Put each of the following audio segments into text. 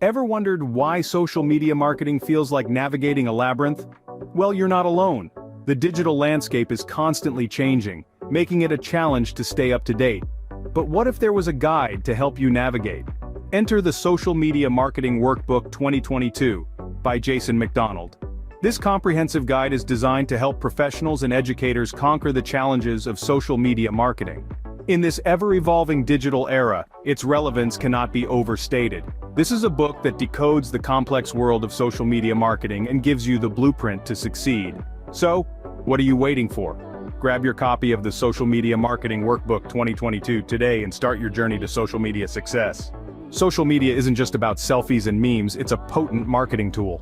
Ever wondered why social media marketing feels like navigating a labyrinth? Well, you're not alone. The digital landscape is constantly changing, making it a challenge to stay up to date. But what if there was a guide to help you navigate? Enter the Social Media Marketing Workbook 2022 by Jason McDonald. This comprehensive guide is designed to help professionals and educators conquer the challenges of social media marketing. In this ever-evolving digital era, its relevance cannot be overstated. This is a book that decodes the complex world of social media marketing and gives you the blueprint to succeed. So, what are you waiting for? Grab your copy of the Social Media Marketing Workbook 2022 today and start your journey to social media success. Social media isn't just about selfies and memes, it's a potent marketing tool.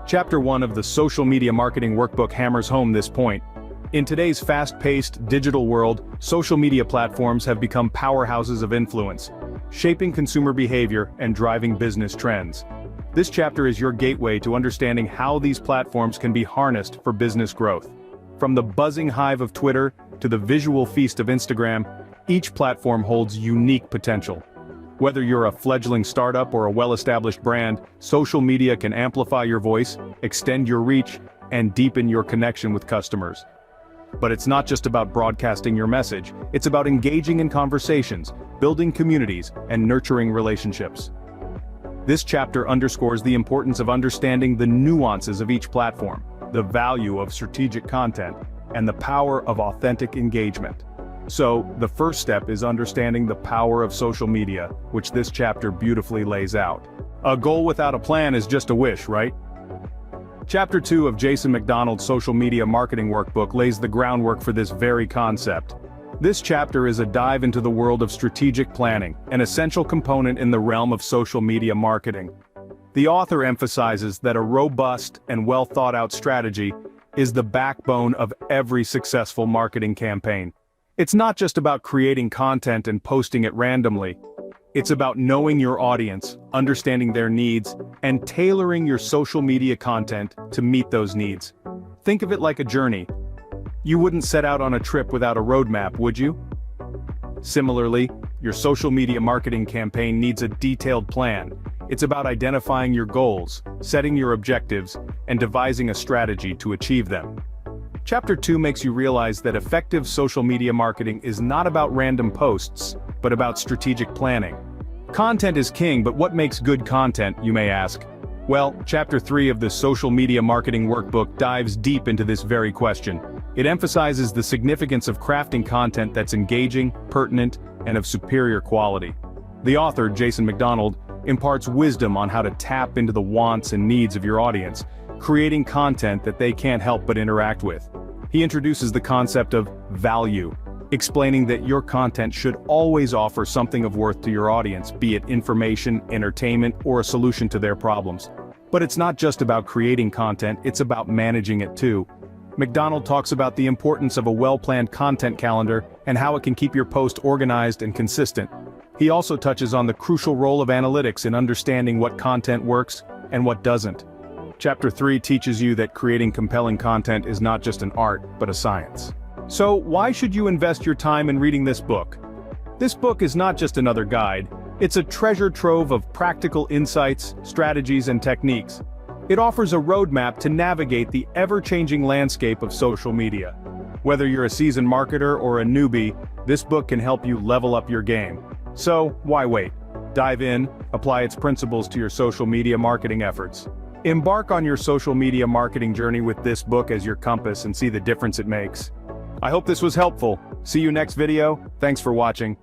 Chapter 1 of the Social Media Marketing Workbook hammers home this point. In today's fast-paced digital world, social media platforms have become powerhouses of influence, shaping consumer behavior and driving business trends. This chapter is your gateway to understanding how these platforms can be harnessed for business growth. From the buzzing hive of Twitter to the visual feast of Instagram, each platform holds unique potential. Whether you're a fledgling startup or a well-established brand, social media can amplify your voice, extend your reach, and deepen your connection with customers. But it's not just about broadcasting your message, it's about engaging in conversations, building communities, and nurturing relationships. This chapter underscores the importance of understanding the nuances of each platform, the value of strategic content, and the power of authentic engagement. So, the first step is understanding the power of social media, which this chapter beautifully lays out. A goal without a plan is just a wish, right? Chapter 2 of Jason McDonald's Social Media Marketing Workbook lays the groundwork for this very concept. This chapter is a dive into the world of strategic planning, an essential component in the realm of social media marketing. The author emphasizes that a robust and well-thought-out strategy is the backbone of every successful marketing campaign. It's not just about creating content and posting it randomly. It's about knowing your audience, understanding their needs, and tailoring your social media content to meet those needs. Think of it like a journey. You wouldn't set out on a trip without a roadmap, would you? Similarly, your social media marketing campaign needs a detailed plan. It's about identifying your goals, setting your objectives, and devising a strategy to achieve them. Chapter 2 makes you realize that effective social media marketing is not about random posts, but about strategic planning. Content is king, but what makes good content, you may ask? Well, Chapter 3 of the Social Media Marketing Workbook dives deep into this very question. It emphasizes the significance of crafting content that's engaging, pertinent, and of superior quality. The author, Jason McDonald, imparts wisdom on how to tap into the wants and needs of your audience, creating content that they can't help but interact with. He introduces the concept of value, explaining that your content should always offer something of worth to your audience, be it information, entertainment, or a solution to their problems. But it's not just about creating content, it's about managing it too. McDonald talks about the importance of a well-planned content calendar and how it can keep your post organized and consistent. He also touches on the crucial role of analytics in understanding what content works and what doesn't. Chapter 3 teaches you that creating compelling content is not just an art, but a science. So, why should you invest your time in reading this book? This book is not just another guide, it's a treasure trove of practical insights, strategies, and techniques. It offers a roadmap to navigate the ever-changing landscape of social media. Whether you're a seasoned marketer or a newbie, this book can help you level up your game. So, why wait? Dive in, apply its principles to your social media marketing efforts. Embark on your social media marketing journey with this book as your compass and see the difference it makes. I hope this was helpful. See you next video. Thanks for watching.